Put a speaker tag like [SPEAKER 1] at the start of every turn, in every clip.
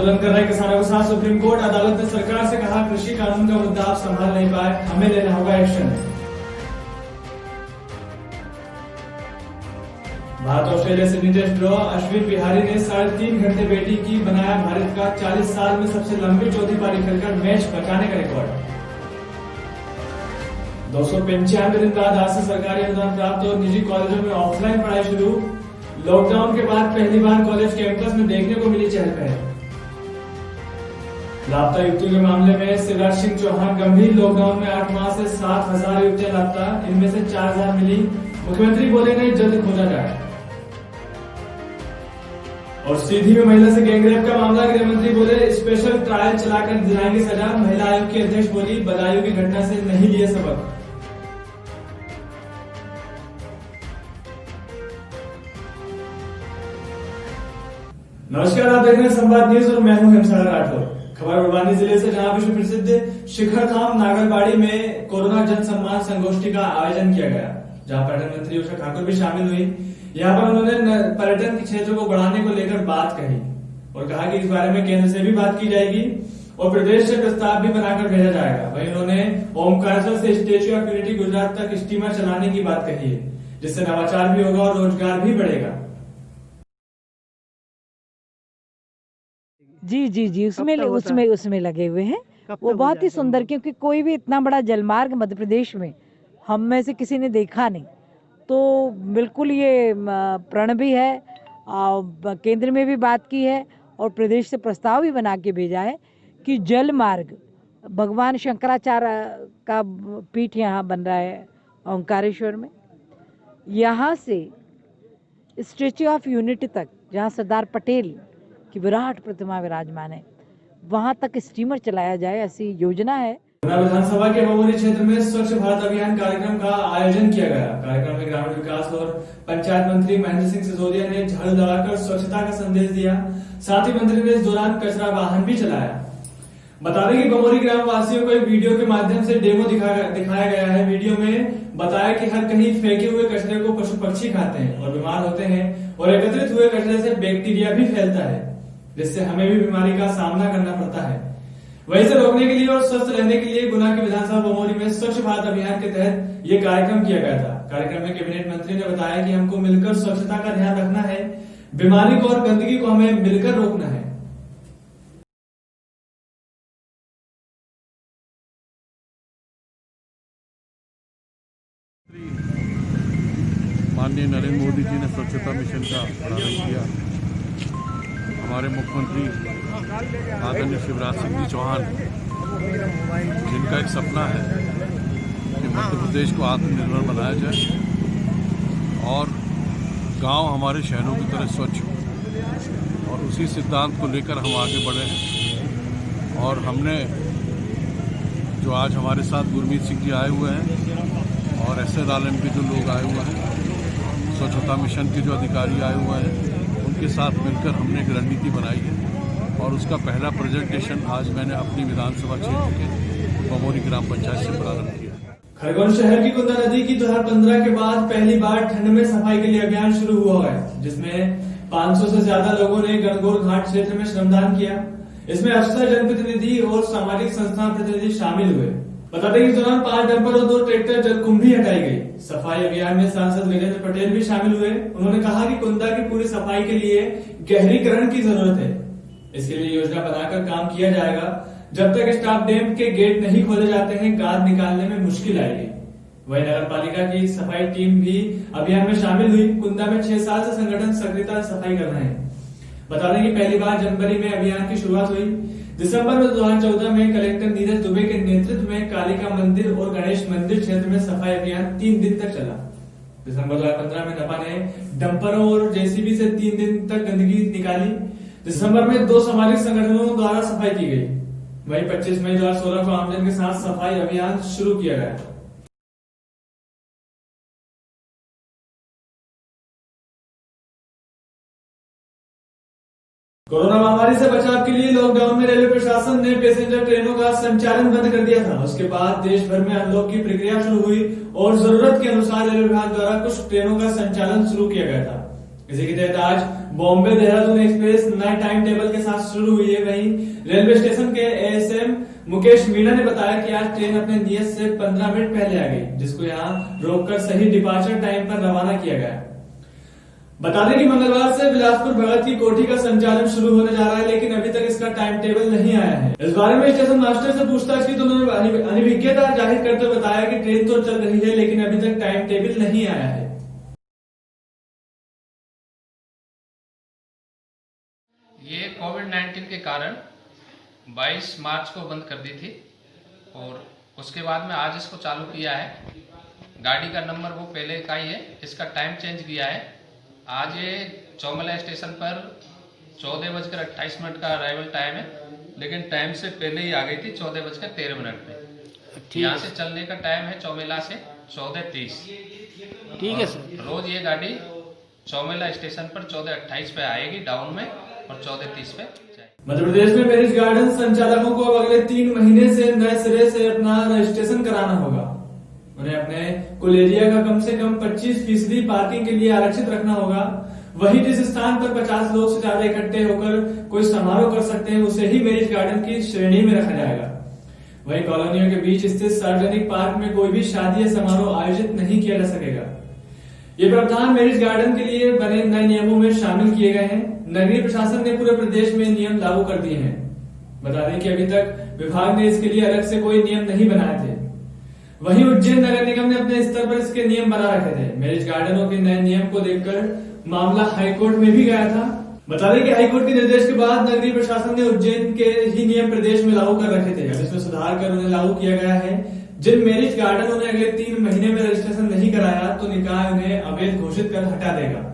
[SPEAKER 1] आंदोलन कर रहे किसानों के साथ सुप्रीम कोर्ट अदालत ने सरकार से कहा कृषि कानून का मुद्दा आप संभाल नहीं पाए, हमें लेना होगा action. Bharat Australia Sydney test draw, Ashwin Vihari ने 3.5 घंटे बैटिंग की, बनाया भारत का 40 साल में सबसे लंबी चौथी पारी खेलकर मैच बचाने का रिकॉर्ड। 295 दिन बाद आज से सरकारी अनुदान प्राप्त और निजी कॉलेजों में ऑफलाइन पढ़ाई शुरू। लॉकडाउन के बाद पहली बार कॉलेज कैंपस में देखने को मिली चहल पहल। लापता युवतियों के मामले में शिवराज सिंह चौहान गंभीर, लॉकडाउन में 8 माह से 7,000 युवतियां लापता, इनमें से 4,000 मिली, मुख्यमंत्री बोले नहीं जल्द खोजा जाए। और सीधी में महिला से गैंगरेप का मामला, गृह मंत्री बोले स्पेशल ट्रायल चलाकर दिलाएंगे सजा, महिला आयोग की अध्यक्ष बोली बदायूं की घटना से नहीं लिए सबक। नमस्कार, आप देख रहे हैं संवाद न्यूज और मैं हूं हेमसागर राठौर। खबर बड़वानी जिले से, जहां विश्व प्रसिद्ध शिखर धाम नागलबाड़ी में कोरोना जन सम्मान संगोष्ठी का आयोजन किया गया, जहां पर्यटन मंत्री उषा ठाकुर भी शामिल हुई। यहाँ पर उन्होंने पर्यटन के क्षेत्र को बढ़ाने को लेकर बात कही और कहा कि इस बारे में केंद्र से भी बात की जाएगी और प्रदेश से प्रस्ताव भी बनाकर भेजा जाएगा। वहीं उन्होंने ओमकारेश्वर से स्टेच्यू ऑफ यूनिटी गुजरात तक स्टीमर चलाने की बात कही है, जिससे नवाचार भी होगा और रोजगार भी बढ़ेगा।
[SPEAKER 2] जी जी जी उसमें लगे हुए हैं। वो बहुत ही सुंदर, क्योंकि कोई भी इतना बड़ा जलमार्ग मध्य प्रदेश में हम में से किसी ने देखा नहीं, तो बिल्कुल ये प्रण भी है। केंद्र में भी बात की है और प्रदेश से प्रस्ताव भी बना के भेजा है कि जल मार्ग, भगवान शंकराचार्य का पीठ यहाँ बन रहा है ओंकारेश्वर में, यहाँ से स्टेच्यू ऑफ यूनिटी तक, जहाँ सरदार पटेल की विराट प्रतिमा विराजमान है, वहाँ तक स्टीमर चलाया जाए, ऐसी योजना है।
[SPEAKER 1] विधानसभा के बमोरी क्षेत्र में स्वच्छ भारत अभियान कार्यक्रम का आयोजन किया गया। कार्यक्रम में ग्रामीण विकास और पंचायत मंत्री महेंद्र सिंह सिसोदिया ने झाड़ू लगाकर स्वच्छता का संदेश दिया। साथ ही मंत्री ने इस दौरान कचरा वाहन भी चलाया। बता दें कि बमोरी ग्राम वासियों को एक वीडियो के माध्यम से डेमो दिखाया गया है। वीडियो में बताया कि हर कहीं फेंके हुए कचरे को पशु पक्षी खाते हैं और बीमार होते हैं, और एकत्रित हुए कचरे से बैक्टीरिया भी फैलता है, जिससे हमें भी बीमारी का सामना करना पड़ता है। वहीं से रोकने के लिए और स्वस्थ रहने के लिए गुना की विधानसभा बमोरी में स्वच्छ भारत अभियान के तहत ये कार्यक्रम किया गया था। कार्यक्रम में कैबिनेट मंत्री ने बताया कि हमको मिलकर स्वच्छता का ध्यान रखना है, बीमारी को और गंदगी को हमें मिलकर रोकना है।
[SPEAKER 3] माननीय नरेंद्र मोदी जी ने स्वच्छता मिशन का प्रारंभ किया। हमारे मुख्यमंत्री आदरणीय शिवराज सिंह जी चौहान, जिनका एक सपना है कि मध्य प्रदेश को आत्मनिर्भर बनाया जाए और गांव हमारे शहरों की तरह स्वच्छ हो, और उसी सिद्धांत को लेकर हम आगे बढ़े हैं। और हमने जो आज हमारे साथ गुरमीत सिंह जी आए हुए हैं और SRLM के जो लोग आए हुए हैं, स्वच्छता मिशन के जो अधिकारी आए हुए हैं, उनके साथ मिलकर हमने एक रणनीति बनाई है और उसका पहला प्रेजेंटेशन आज मैंने अपनी विधानसभा क्षेत्र के बमोरी ग्राम पंचायत से प्रारंभ किया।
[SPEAKER 1] खरगोन शहर की कुंदा नदी की 2015 के बाद पहली बार ठंड में सफाई के लिए अभियान शुरू हुआ है, जिसमें 500 से ज्यादा लोगों ने गणगौर घाट क्षेत्र में श्रमदान किया। इसमें अफसर, जनप्रतिनिधि और सामाजिक संस्था प्रतिनिधि शामिल हुए। बता दें कि इस दौरान 5 डंपर और 2 ट्रैक्टर जलकुंभी हटाई गई। सफाई अभियान में सांसद वीरेंद्र पटेल भी शामिल हुए। उन्होंने कहा कि कुंदा की पूरी सफाई के लिए गहरीकरण की जरूरत है। इसके लिए योजना बनाकर काम किया जाएगा। जब तक स्टाफ डैम के गेट नहीं खोले जाते हैं, गाद निकालने में मुश्किल आएगी। वहीं नगर पालिका की सफाई टीम भी अभियान में शामिल हुई। कुंदा में 6 साल से संगठन सक्रियता सफाई कर रहे हैं। बता दें कि पहली बार जनवरी में अभियान की शुरुआत हुई। दिसंबर में 2014 में कलेक्टर नीरज दुबे के नेतृत्व में कालिका मंदिर और गणेश मंदिर क्षेत्र में सफाई अभियान 3 दिन तक चला। दिसंबर 2015 में नपा ने डंपरों और JCB से 3 दिन तक गंदगी निकाली। दिसंबर में 2 सामाजिक संगठनों द्वारा सफाई की गई। वहीं 25 मई 2016 को आमजन के साथ सफाई अभियान शुरू किया गया। कोरोना महामारी से बचाव के लिए लॉकडाउन में रेलवे प्रशासन ने पैसेंजर ट्रेनों का संचालन बंद कर दिया था। उसके बाद देश भर में अनलॉक की प्रक्रिया शुरू हुई और जरूरत के अनुसार रेलवे विभाग द्वारा कुछ ट्रेनों का संचालन शुरू किया गया था। इसी के तहत आज बॉम्बे देहरादून एक्सप्रेस नए टाइम टेबल के साथ शुरू हुई है। वहीं रेलवे स्टेशन के एएसएम मुकेश मीणा ने बताया कि आज ट्रेन अपने नियत से 15 मिनट पहले आ गई, जिसको यहाँ रोककर सही डिपार्चर टाइम पर रवाना किया गया। बता दें कि मंगलवार से बिलासपुर भगत की कोठी का संचालन शुरू होने जा रहा है, लेकिन अभी तक इसका टाइम टेबल नहीं आया है। इस बारे में स्टेशन मास्टर से पूछताछ की तो उन्होंने अनिभिज्ञता जाहिर करते हुए बताया कि ट्रेन तो चल रही है, लेकिन अभी तक टाइम टेबल नहीं आया है।
[SPEAKER 4] ये कोविड-19 के कारण 22 मार्च को बंद कर दी थी और उसके बाद में आज इसको चालू किया है। गाड़ी का नंबर वो पहले का ही है, इसका टाइम चेंज किया है। आज ये चौमला स्टेशन पर 14:28 का अराइवल टाइम है, लेकिन टाइम से पहले ही आ गई थी 14:13 पे। यहाँ से चलने का टाइम है चौमेला से 14:30।
[SPEAKER 5] ठीक है सर।
[SPEAKER 4] रोज ये गाड़ी चौमेला स्टेशन पर 14:28 पे आएगी डाउन में और 14:30 पे जाएगी।
[SPEAKER 1] मध्य प्रदेश में मैरिज गार्डन संचालकों को अब अगले 3 महीने से नए सिरे से अपना रजिस्ट्रेशन कराना होगा। उन्हें अपने कुल एरिया का कम से कम 25% पार्किंग के लिए आरक्षित रखना होगा। वही जिस स्थान पर 50 लोग से ज्यादा इकट्ठे होकर कोई समारोह कर सकते हैं, उसे ही मैरिज गार्डन की श्रेणी में रखा जाएगा। वही कॉलोनियों के बीच स्थित सार्वजनिक पार्क में कोई भी शादी या समारोह आयोजित नहीं किया जा सकेगा। ये प्रावधान मैरिज गार्डन के लिए बने नए नियमों में शामिल किए गए हैं। नगरीय प्रशासन ने पूरे प्रदेश में नियम लागू कर दिए हैं। बता दें कि अभी तक विभाग ने इसके लिए अलग से कोई नियम नहीं बनाए थे। वहीं उज्जैन नगर निगम ने अपने स्तर पर इसके नियम बना रखे थे। मैरिज गार्डनों के नए नियम को देखकर मामला हाईकोर्ट में भी गया था। बता दें कि हाईकोर्ट के निर्देश के बाद नगरीय प्रशासन ने उज्जैन के ही नियम प्रदेश में लागू कर रखे थे। अब इसमें सुधार कर उन्हें लागू किया गया है। जिन मैरिज गार्डनों ने अगले 3 महीने में रजिस्ट्रेशन नहीं कराया तो निकाय उन्हें अवैध घोषित कर हटा देगा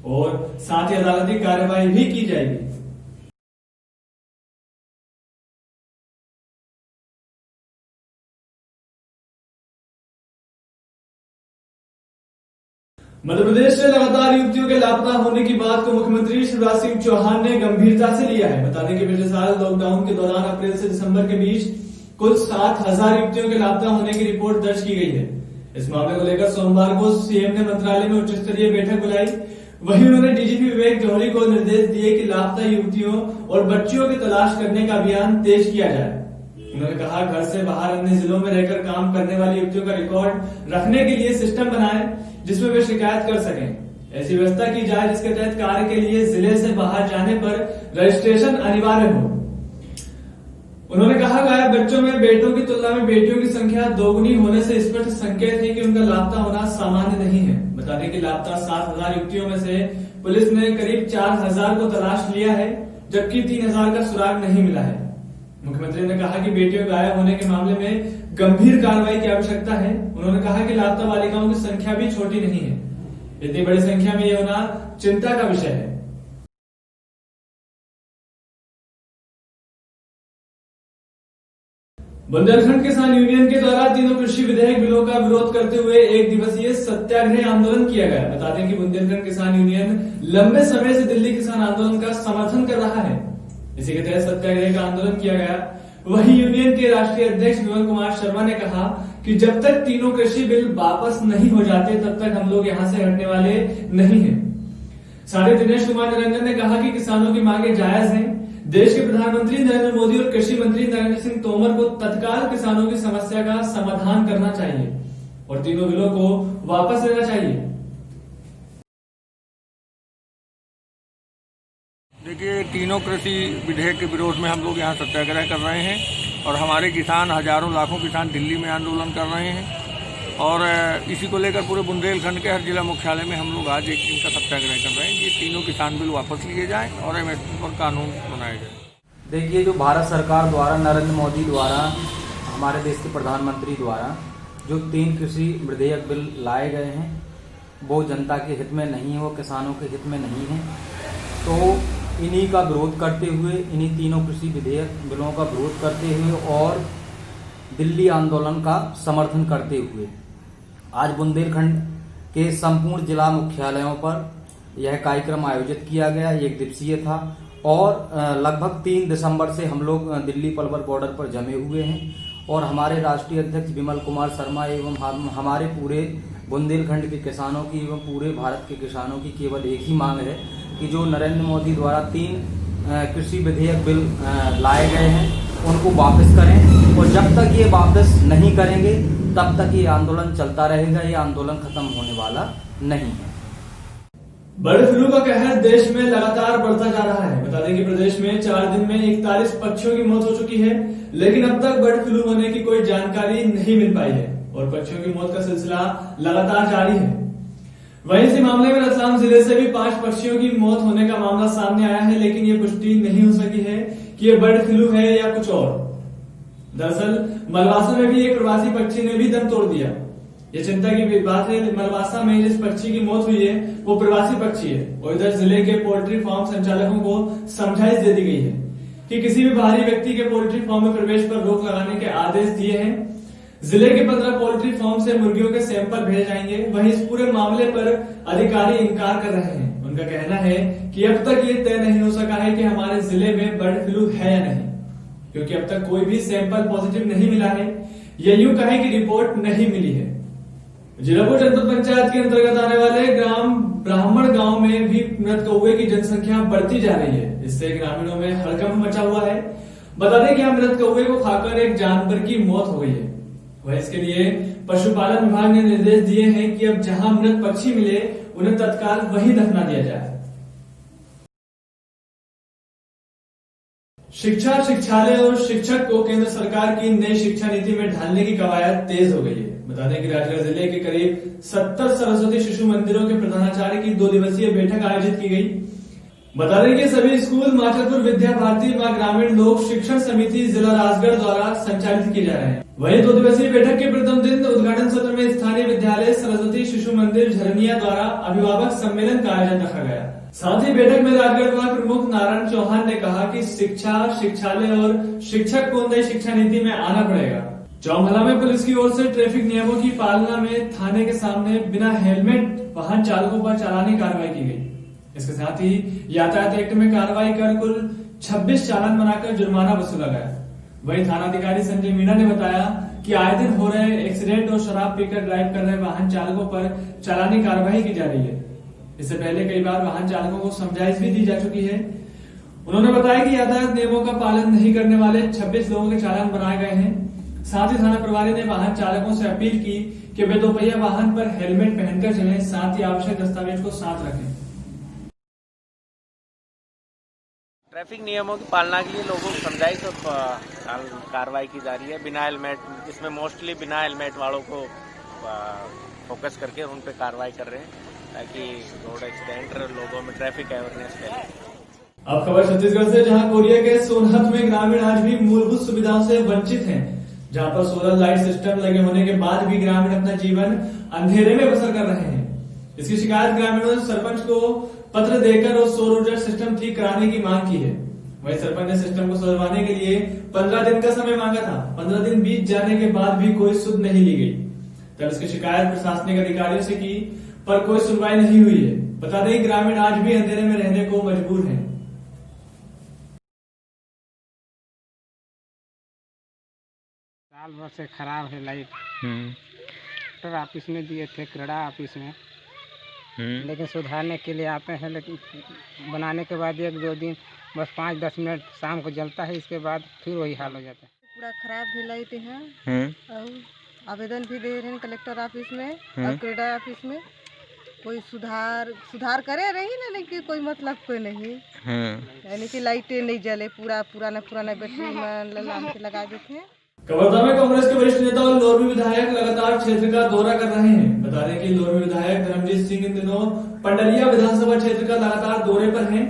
[SPEAKER 1] और साथ ही अदालती कार्रवाई भी की जाएगी। मध्य प्रदेश से लगातार युवतियों के लापता होने की बात को मुख्यमंत्री शिवराज सिंह चौहान ने गंभीरता से लिया है। बता दें कि पिछले साल लॉकडाउन के दौरान अप्रैल से दिसंबर के बीच कुल 7,000 युवतियों के लापता होने की रिपोर्ट दर्ज की गई है। इस मामले को लेकर सोमवार को सीएम ने मंत्रालय में उच्च स्तरीय बैठक बुलाई। वहीं उन्होंने डीजीपी विवेक जौहरी को निर्देश दिए कि लापता युवतियों और बच्चियों की तलाश करने का अभियान तेज किया जाए। उन्होंने कहा, घर से बाहर अन्य जिलों में रहकर काम करने वाली युवतियों का रिकॉर्ड रखने के लिए सिस्टम बनाए जिसमें वे शिकायत कर सकें। ऐसी व्यवस्था की जाए जिसके तहत कार्य के लिए जिले से बाहर जाने पर रजिस्ट्रेशन अनिवार्य हो। उन्होंने कहा, गायब बच्चों में बेटों की तुलना में बेटियों की संख्या दोगुनी होने से स्पष्ट संकेत है कि उनका लापता होना सामान्य नहीं है। बता दें कि लापता 7,000 युवतियों में से पुलिस ने करीब 4,000 को तलाश लिया है, जबकि 3,000 का सुराग नहीं मिला है। मुख्यमंत्री ने कहा कि बेटियों गायब होने के मामले में गंभीर कार्रवाई की आवश्यकता है। उन्होंने कहा कि लापता बालिकाओं की संख्या भी छोटी नहीं है। इतनी बड़ी संख्या में ये होना चिंता का विषय है। बुंदेलखंड किसान यूनियन के द्वारा तीनों कृषि विधेयक बिलों का विरोध करते हुए 1 दिवसीय सत्याग्रह आंदोलन किया गया। बता दें कि बुंदेलखंड किसान यूनियन लंबे समय से दिल्ली किसान आंदोलन का समर्थन कर रहा है। इसी के तहत सत्याग्रह का आंदोलन किया गया। वहीं यूनियन के राष्ट्रीय अध्यक्ष विमल कुमार शर्मा ने कहा कि जब तक तीनों कृषि बिल वापस नहीं हो जाते तब तक हम लोग यहां से हटने वाले नहीं हैं। साथ ही दिनेश कुमार निरंजन ने कहा कि किसानों की मांगे जायज हैं। देश के प्रधानमंत्री नरेंद्र मोदी और कृषि मंत्री नरेंद्र सिंह तोमर को तत्काल किसानों की समस्या का समाधान करना चाहिए और तीनों बिलों को वापस लेना चाहिए।
[SPEAKER 5] देखिए, तीनों कृषि विधेयक के विरोध में हम लोग यहाँ सत्याग्रह कर रहे हैं और हमारे किसान हजारों लाखों किसान दिल्ली में आंदोलन कर रहे हैं और इसी को लेकर पूरे बुंदेलखंड के हर जिला मुख्यालय में हम लोग आज एक दिन का सत्याग्रह कर रहे हैं कि तीनों किसान बिल वापस लिए जाएं और एमएसपी पर कानून बनाया जाए।
[SPEAKER 6] देखिए, जो भारत सरकार द्वारा नरेंद्र मोदी द्वारा हमारे देश के प्रधानमंत्री द्वारा जो 3 कृषि विधेयक बिल लाए गए हैं वो जनता के हित में नहीं है, वो किसानों के हित में नहीं है। तो इन्हीं का विरोध करते हुए, इन्हीं तीनों कृषि विधेयक बिलों का विरोध करते हुए और दिल्ली आंदोलन का समर्थन करते हुए आज बुंदेलखंड के संपूर्ण जिला मुख्यालयों पर यह कार्यक्रम आयोजित किया गया। 1 दिवसीय था और लगभग 3 दिसंबर से हम लोग दिल्ली पलवल बॉर्डर पर जमे हुए हैं और हमारे राष्ट्रीय अध्यक्ष विमल कुमार शर्मा एवं हमारे पूरे बुंदेलखंड के किसानों की एवं पूरे भारत के किसानों की केवल एक ही मांग है कि जो नरेंद्र मोदी द्वारा 3 कृषि विधेयक बिल लाए गए हैं उनको वापस करें, और जब तक ये वापस नहीं करेंगे तब तक ये आंदोलन चलता रहेगा। ये आंदोलन खत्म होने वाला नहीं है।
[SPEAKER 1] बर्ड फ्लू का कहर देश में लगातार बढ़ता जा रहा है। बता दें कि प्रदेश में 4 दिन में 41 पक्षियों की मौत हो चुकी है, लेकिन अब तक बर्ड फ्लू होने की कोई जानकारी नहीं मिल पाई है और पक्षियों की मौत का सिलसिला लगातार जारी है। वहीं इसी मामले में रतलाम जिले से भी 5 पक्षियों की मौत होने का मामला सामने आया है, लेकिन ये पुष्टि नहीं हो सकी है कि ये बर्ड फ्लू है या कुछ और। दरअसल मलवासा में भी एक प्रवासी पक्षी ने भी दम तोड़ दिया। ये चिंता की बात है, मलवासा में जिस पक्षी की मौत हुई है वो प्रवासी पक्षी है और इधर जिले के पोल्ट्री फार्म संचालकों को समझाइश दे दी गई है कि किसी भी बाहरी व्यक्ति के पोल्ट्री फार्म में प्रवेश पर रोक लगाने के आदेश दिए हैं। जिले के 15 पोल्ट्री फार्म से मुर्गियों के सैंपल भेजे जाएंगे। वहीं इस पूरे मामले पर अधिकारी इनकार कर रहे हैं। उनका कहना है कि अब तक ये तय नहीं हो सका है कि हमारे जिले में बर्ड फ्लू है या नहीं, क्योंकि अब तक कोई भी सैंपल पॉजिटिव नहीं मिला है या यूं कहें कि रिपोर्ट नहीं मिली है। जीरापुर जनपद पंचायत के अंतर्गत आने वाले ग्राम ब्राह्मण गांव में भी मृत कौवे की जनसंख्या बढ़ती जा रही है। इससे ग्रामीणों में हड़कंप मचा हुआ है। बता दें कि मृत कौवे को खाकर एक जानवर की मौत हो गई है। वह इसके लिए पशुपालन विभाग ने निर्देश दिए हैं कि अब जहां मृत पक्षी मिले उन्हें तत्काल वहीं दफना दिया जाए। शिक्षा, शिक्षालय और शिक्षक को केंद्र सरकार की नई शिक्षा नीति में ढालने की कवायद तेज हो गई है। बता दें कि राजगढ़ जिले के करीब 70 सरस्वती शिशु मंदिरों के प्रधानाचार्य की 2 दिवसीय बैठक आयोजित की गई। बता दें कि सभी स्कूल माचलपुर विद्या भारती व ग्रामीण लोक शिक्षण समिति जिला राजगढ़ द्वारा संचालित किए जा रहे हैं। वहीं 2 दिवसीय बैठक के प्रथम दिन उद्घाटन सत्र में स्थानीय विद्यालय सरस्वती शिशु मंदिर झरनिया द्वारा अभिभावक सम्मेलन का आयोजन रखा गया। साथ ही बैठक में राजगढ़ विभाग प्रमुख नारायण चौहान ने कहा कि शिक्षा, शिक्षालय और शिक्षक को नई शिक्षा नीति में आना पड़ेगा। चौमहला में पुलिस की ओर से ट्रैफिक नियमों की पालना में थाने के सामने बिना हेलमेट वाहन चालकों पर चालानी कार्रवाई की गई। इसके साथ ही यातायात एक्ट में कार्रवाई कर कुल 26 चालान बनाकर जुर्माना वसूला गया। वहीं थानाधिकारी संजय मीणा ने बताया कि आए दिन हो रहे एक्सीडेंट और शराब पीकर ड्राइव कर रहे वाहन चालकों पर चालानी कार्रवाई की जा रही है। इससे पहले कई बार वाहन चालकों को समझाइश भी दी जा चुकी है। उन्होंने बताया कि यातायात नियमों का पालन नहीं करने वाले 26 लोगों के चालान बनाए गए हैं। साथ ही थाना प्रभारी ने वाहन चालकों से अपील की कि वे 2 पहिया वाहन पर हेलमेट पहनकर चलें, साथ ही आवश्यक दस्तावेज को साथ रखें।
[SPEAKER 7] ट्रैफिक नियमों की पालना के लिए लोगों को समझाइश और कार्रवाई की जा रही है। बिना हेलमेट, इसमें मोस्टली बिना हेलमेट वालों को फोकस करके उन पर कार्रवाई कर रहे हैं ताकि रोड एक्सीडेंट, लोगों में ट्रैफिक अवेयरनेस फैले।
[SPEAKER 1] अब खबर छत्तीसगढ़ से, जहां कोरिया के सोनहत में ग्रामीण आज भी मूलभूत सुविधाओं से वंचित हैं। जहां पर सोलर लाइट सिस्टम लगे होने के बाद भी ग्रामीण अपना जीवन अंधेरे में बसर कर रहे हैं। इसकी शिकायत ग्रामीणों ने सरपंच को पत्र देकर और सौर ऊर्जा सिस्टम ठीक कराने की मांग की है। वहीं सरपंच ने सिस्टम को सुधरवाने के लिए 15 दिन का समय मांगा था। 15 दिन बीत जाने के बाद भी कोई सुध नहीं ली गई। तब इसकी शिकायत प्रशासनिक अधिकारियों से की, पर कोई सुनवाई नहीं हुई है। बता दें ग्रामीण आज भी अंधेरे में रहने को मजबूर हैं।
[SPEAKER 8] साल भर से खराब है लाइट। कलेक्टर ऑफिस में दिए थे, क्रीड़ा ऑफिस में, लेकिन सुधारने के लिए आते हैं, लेकिन बनाने के बाद 1-2 दिन बस 5-10 मिनट शाम को जलता है, इसके बाद फिर वही हाल हो जाता है।
[SPEAKER 9] पूरा खराब भी लाइट है और आवेदन भी दे रहे हैं कलेक्टर ऑफिस में और क्रीड़ा ऑफिस में। कोई सुधार करे रही ना, लेकिन कोई मतलब कोई नहीं, यानी कि लाइटें नहीं जले, पुराना बैटरी में लगा देते हैं।
[SPEAKER 1] कवर्धा में कांग्रेस के वरिष्ठ नेता और लोरमी विधायक लगातार क्षेत्र का दौरा कर रहे हैं। बता दें कि लोरमी विधायक धर्मजीत सिंह इन दिनों पंडरिया विधानसभा क्षेत्र का लगातार दौरे पर हैं,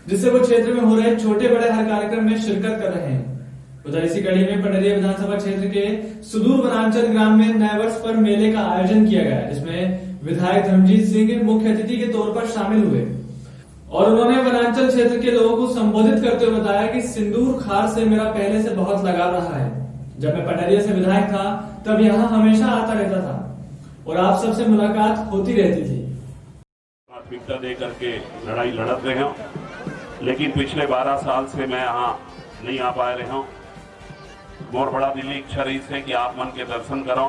[SPEAKER 1] जिससे वो क्षेत्र में हो रहे छोटे बड़े हर कार्यक्रम में शिरकत कर रहे हैं। उधर इसी कड़ी में पंडरिया विधानसभा क्षेत्र के सुदूर वनांचल ग्राम में नए वर्ष पर मेले का आयोजन किया गया, जिसमें विधायक धर्मजीत सिंह मुख्य अतिथि के तौर पर शामिल हुए और उन्होंने वनांचल क्षेत्र के लोगों को संबोधित करते हुए बताया कि सिंदूर खार से मेरा पहले से बहुत लगाव रहा है। जब मैं पंडरिया से विधायक था तब यहाँ हमेशा आता रहता था और आप सबसे मुलाकात होती रहती थी।
[SPEAKER 10] प्राथमिकता दे करके लड़ाई लड़त रहे हूँ, लेकिन पिछले 12 साल से मैं यहाँ नहीं आ पा रहे हूँ। मोर बड़ा दिली इच्छा रही है कि आप मन के दर्शन करो,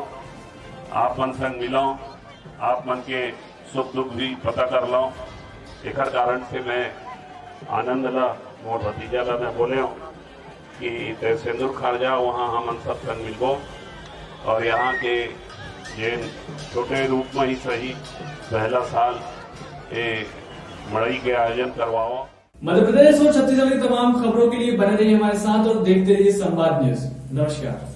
[SPEAKER 10] आप मन संग मिलो आप मन के सुख दुख भी पता कर लो। एक कारण से मैं आनंद ला मोर भतीजा ला मैं बोले हूँ कि ते सिंदूर खा जाओ, वहाँ हम सब संग मिलबो और यहाँ के जैन छोटे रूप में ही सही पहला साल ये मड़ई के आयोजन करवाओ।
[SPEAKER 1] मध्य प्रदेश और छत्तीसगढ़ की तमाम खबरों के लिए बने रहिए हमारे साथ और देखते रहिए संवाद न्यूज। नमस्कार।